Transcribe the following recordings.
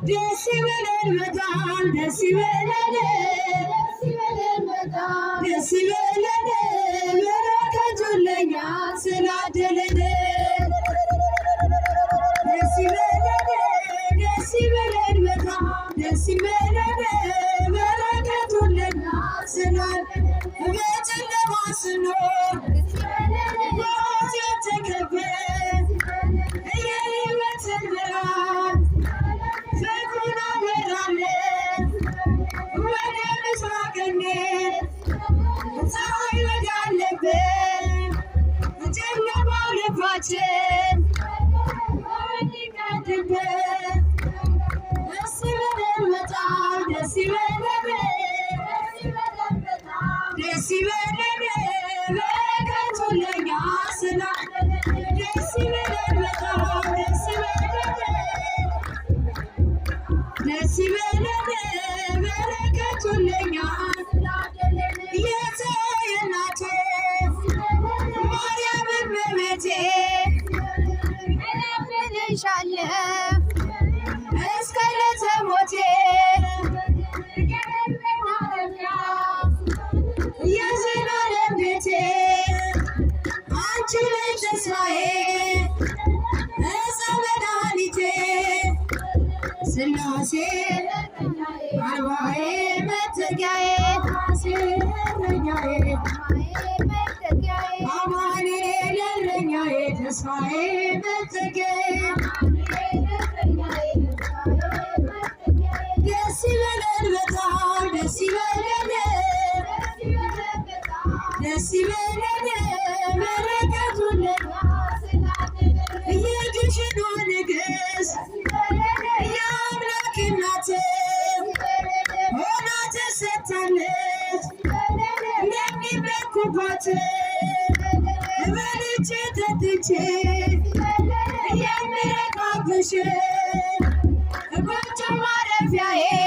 Decibel medan, decibel medan, decibel merakatulenya seladelede. Decibel medan, decibel merakatulenya seladelede. Geçinde basını, vaziyette kebe, yemetin meran. Fekuna verale, wene misakene, say vedale be, jella male fache, wani kadebe, desibel meta, desibel be, desibel be, vekatulenya sena, desibel meta, desibel be. Decibel merakatulenya yete yenate Maryam bemete elafenishale eskalete mote yazina bemete anchile tesmae esamedanite Selase arwae metgae sirnyae amane lernyae tesfae metgae decibel medan decibel merakatulenya yegishno neges Yamlakinate Onate setanet Nemi bekubate Velice tetice Yemire kabushe Bunca marefyae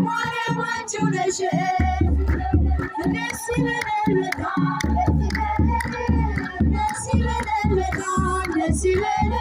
Mare manchuneshe Decibel medan Decibel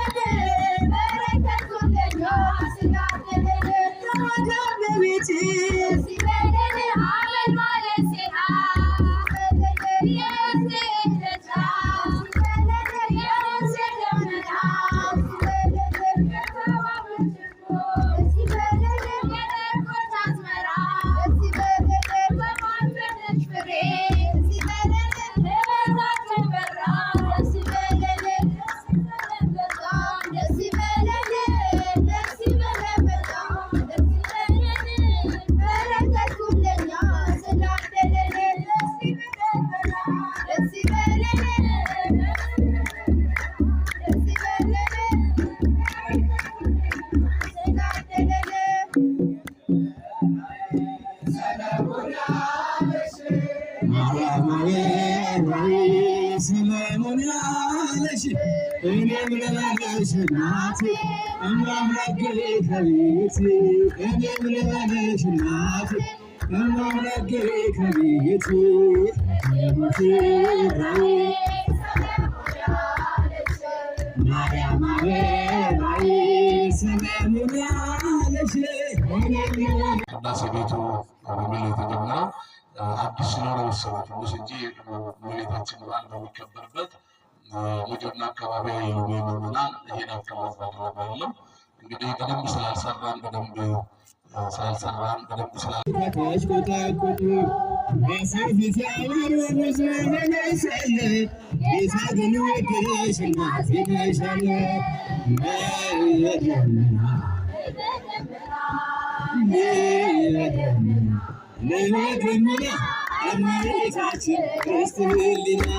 ቅዳሴ ቤቱ በሚል የተጀመረው አዲስ ነው ለመሰረት ነው እንጂ ሙሌታችን በዓል በሚከበርበት ወጀና አካባቢ ያሉ ምዕመናን ይሄን አካባቢ ባደረገው እንግዲህ በደንብ ስላልሰራን በደንብ ስላልሰራን ኮታኮቱ በሰርቪስ ያወሩት መነሰለ ይሳገኑ ወደሽና ሲነሻለ ለወገንና አምላካችን ክርስቶስልና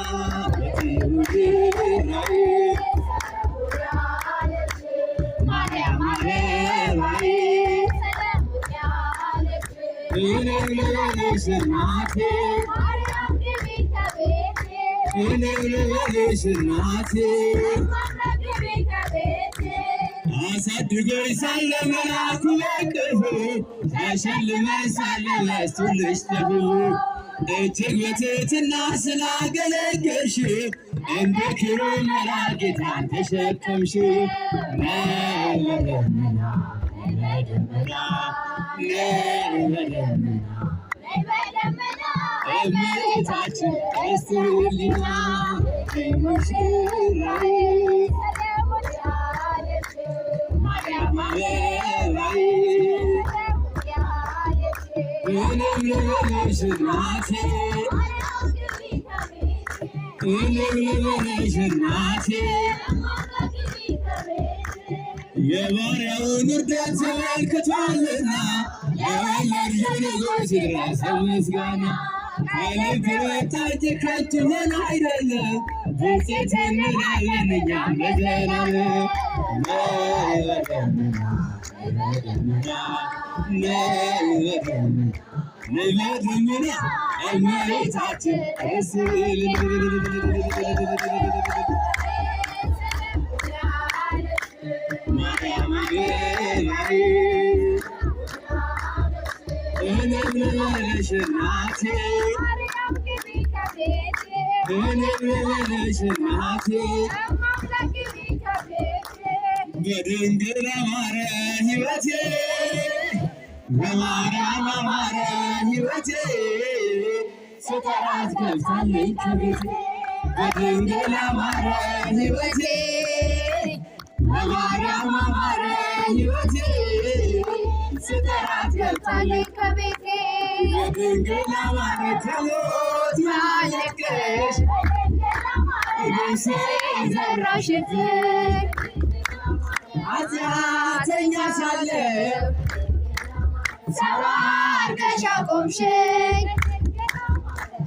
ወትውራይ ማርያም ማርያም እናቴ አሳድጎኝ ሳለ መልአኩ በቅፉ ተሸልመኝ ሳለ ለስቱልሽ ተብሎ እጅግ በትሕትና ስላገለገልሽ እንደ ኪሩብ መልአክ ጌታን ተሸከምሽ። በደመና ነይ በደመና እመቤታችን ቅድስት ሕሊና ሙሽራዬ ማርያም አበባዬ እኔም ልበልሽ እናቴ እኔም ልበልሽ እናቴ የባሪያውን ውርደት ተመልክቷልና የወለድሽው ንጉሥ ይድረሰው ምስጋና ከልብ የወጣች ከንቱ ሆና አይደለም ብፅዕት እንላለን እኛም ለዘላለም ነይ በደመና ነይ በደመና ነይ በደመና እመቤታችን ቅድስት ማርያም አበባዬ እኔም ልበልሽ እናቴ እኔም ልበልሽ እናቴ በድንግል አማረ ሕይወቴ በማርያም አማረ ሕይወቴ ስጠራት ገብታለች ከቤቴ በድንግል አማረ ሕይወቴ በማርያም አማረ ሕይወቴ ስጠራት ገብታለች ከቤቴ በድንግል አማረ ከሞት ያለቀሽ ነፍሴ ዘራሽብኝ ኃጢአተኛ ሳለሁ ሰው አድርገሽ አቆምሽኝ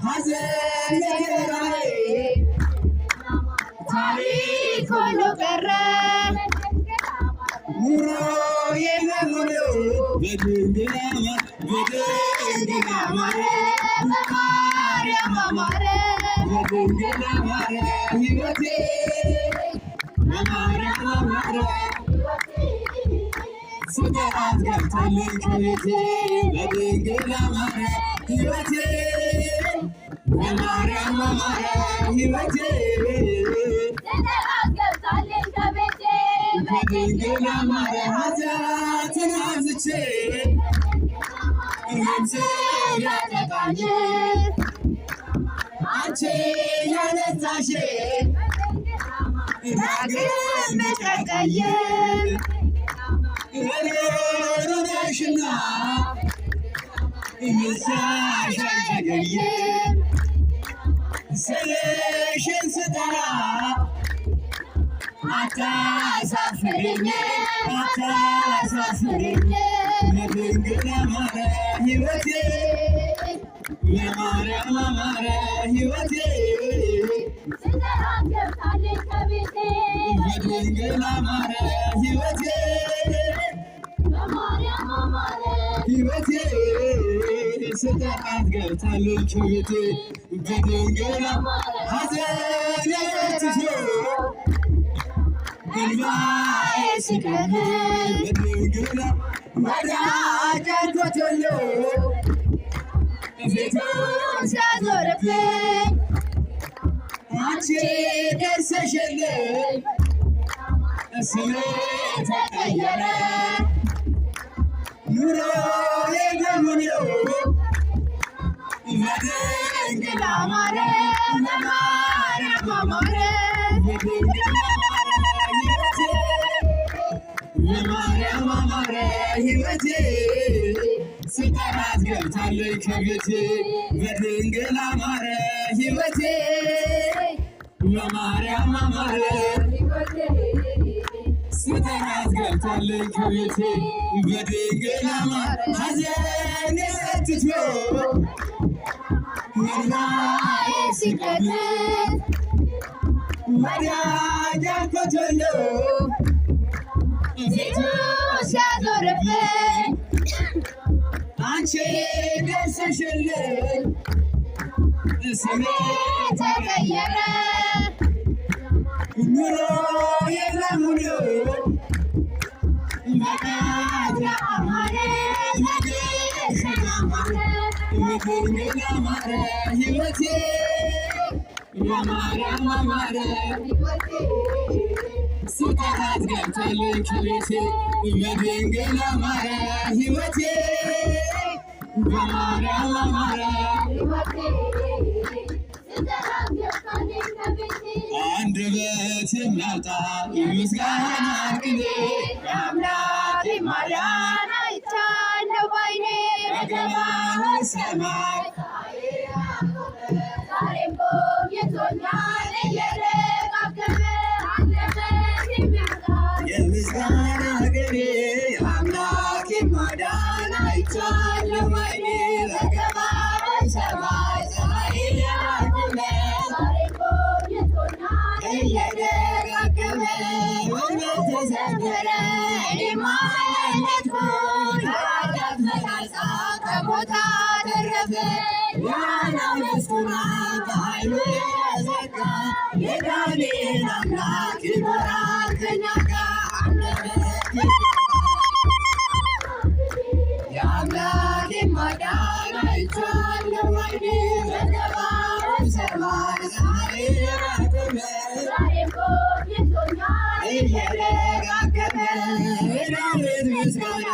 ሐዘን መከራዬ ታሪክ ሆኖ ቀረ ኑሮዬ በሙሉ በድንግል አማረ በማርያም አማረ በድንግል አማረ ሕይወቴ በማርያም አማረ ስጠራት ገብታለች ከቤቴ በድንግል አማረ ሕይወቴ በማርያም አማረ ሕይወቴ ስጠራት ገብታለች ከቤቴ በድንግል አማረ ኃጢአትን አብዝቼ ነፍሴ ያጠቃኝ አንቺ ያነሳሽ ዳግም በጨቀየ ሩሩ ነሽና ምልጃሽ አልዘገየም ስምሽን ስጠራ አታሳፍሪኝ አታሳፍሪኝ በድንግል አማረ ሕይወቴ በማርያም አማረ ሕይወቴ ስጠራት ገብታለች ከቤቴ በድንግል አማረ ሕይወቴ በማርያም አማረ ሕይወቴ ስጠራት ገብታለች ከቤቴ በድንግል ሐዘኔ በርትቶ እንባዬ ሲቀልል በድንግል ወዳጅ አልኮቶሎ ፊቱን ሲያዞርብኝ አንቺ ደርሰሽልኝ ስሜ ተቀየረ ኑሮዬ በሙሉ በድንግል አማረ በማርያም አማረ በድንግል አማረ ሕይወቴ በማርያም አማረ ሕይወቴ ስጠራት ገብታለች ከቤቴ በድንግል አማረ ሕይወቴ በማርያም አማረ ስጠራት ገብታለች ከቤቴ በድንግል አማረ ሐዘኔ በርትቶ እንባዬ ሲቀልል ወዳጅ አልኮቶሎ ፊቱን ሲያዞርብኝ አንቺ ደርሰሽልኝ ስሜ ተቀየረ ኑሮዬ በሙሉ በድንግል አማረ በድንግል አማረ ሕይወቴ በማርያም አማረ ስጠራት ገብታለች ከቤቴ በድንግል አማረ ሕይወቴ በማርያም አማረ አንደበት የሚያወጣ የምስጋና ቅኔ የአምላኬ ማዳን አይቻለሁ ባይኔ በገባሁ ሰማይ ዛሬም ጎብኝቶኛል እየደጋገመ አንደበት የሚያወጣ የምስጋና ቅኔ የአምላኬ ማዳን አይቻለሁ ባይኔ በገባሁ ሰማይ እየደጋገመ ውበት ተሰበረ እኔማ አመለጥኩት ኃጢአት ፈላጻ ከሞት አተረፈ ያለው ምስጉና በኃይሉ የዘጋ የዳንኤል አምላክ ይኖራል ከእኛ ጋር አንደበት የአምላኬን ማዳን አይቻለሁ ባይኔ በገባሁ ሰማይ እየደጋገመ ዳዊት ምስጋና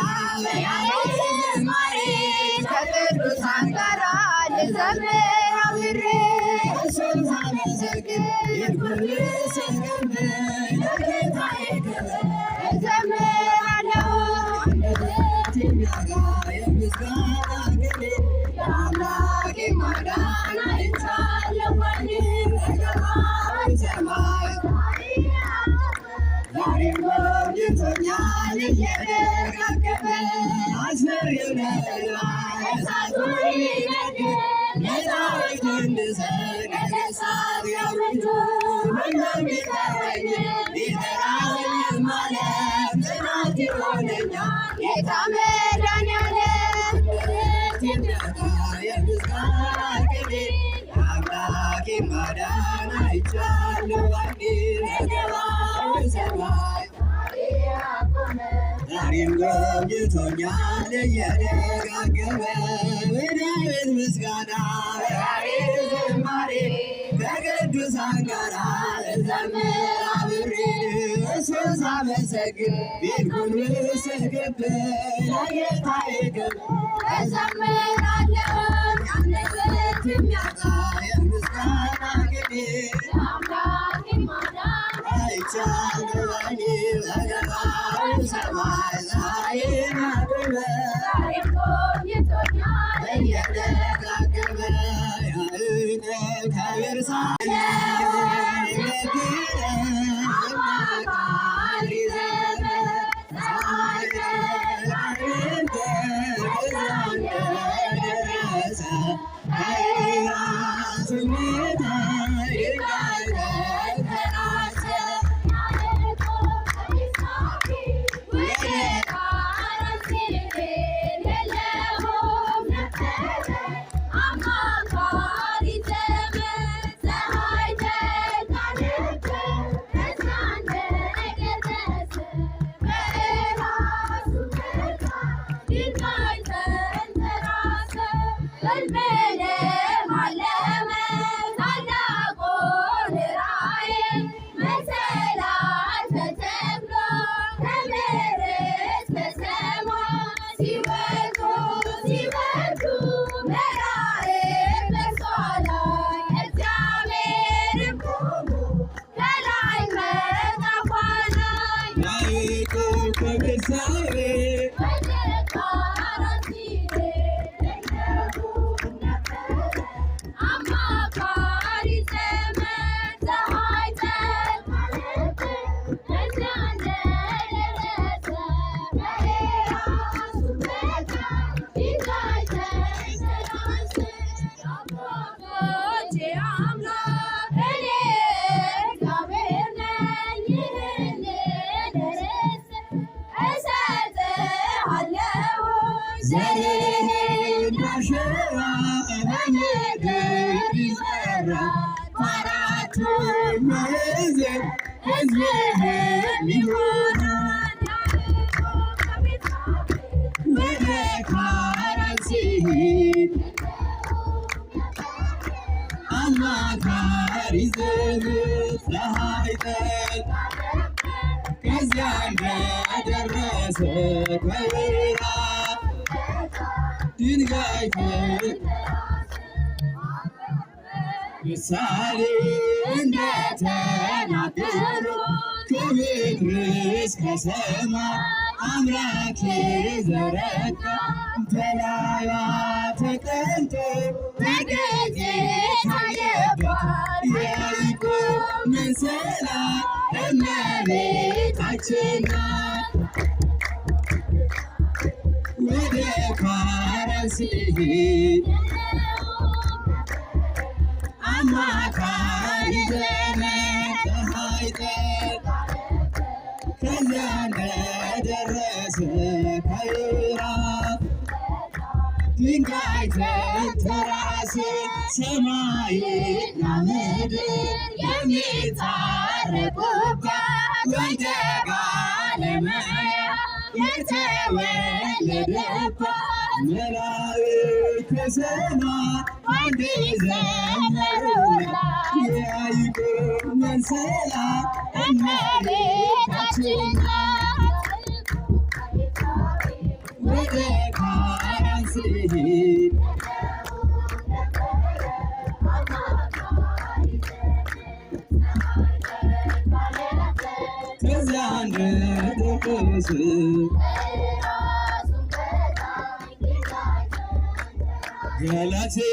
በያሬድ ዝማሬ ከቅዱሳን ጋራ ልዘምር አብሬ እሱን ሳመሰግን ይልቁን ስገድ ለጌታዬ ክብር እዘምራለሁ አንደበት የሚያጋ የምስጋና ቅኔ የአምላኬን ማዳን አይቻለሁ ባይኔ በገባሁ ሰማይ ዛሬም ጎብኝቶኛል እየደጋገመ አስፈሪው ነበልባል እሳቱ ይነድ ለዳዊት እንድሰግድ ነገሥታት ያውጁ ሁሉም ቢጠራኝ ቢጠራኝም ዓለም ጽናት ይሆነኛል ጌታ መድኃኒዓለም አንደበት የሚያወጣ የምስጋና ቅኔ የአምላኬን ማዳን አይቻለሁ ባይኔ በገባሁ ሰማይ ዛሬም ጎብኝቶኛል እየደጋገመ በዳዊት ምስጋና በያሬድ ዝማሬ ከቅዱሳን ጋራ ልዘምር አብሬ እሱን ሳመሰግን ይልቁን ስገድ ለጌታዬ ክብር እዘምራለሁ አንደበት የሚያወጣ የምስጋና ቅኔ የአምላኬን ማዳን አይቻለሁ ባይኔ በገባሁ ሰማይ ዛሬም ጎብኝቶኛል እየደጋገመ ያዕቆብ ከቤርሳቤህ አማካሪ ዘመን ፀሐይ እንደደረሰ ከኢያሱ ሜዳ ድንጋይ ተናሰ አማካሪ ዘመድ ፀሐይ ከዚያ እንደደረሰ ከወይራ ድንጋይ ምሳሌ እንደተናገሩ ከምድር እስከ ሰማይ አምላክ ዘረጋ በላይዋ ተቀምጦ በገዜ ታየባት የያዕቆብ መሰላል እመቤታችን ናት። ወደ ካራን ሲሄድ አማካሪ ዘመድ ፀሐይ ከዚያ እንደደረሰ ከወይራ ድንጋይ ተንተራሰ ሰማይና ምድር የሚታረቁባት ወልደ ባለማያ የተወለደባት መላእክት ከሰማይ አንድ ዘመሩላት የያዕቆብ መሰላል እመቤታችን ናት። ወደ ካራን ሲሄድ ከዚያ እንደደረሰ ገላትያ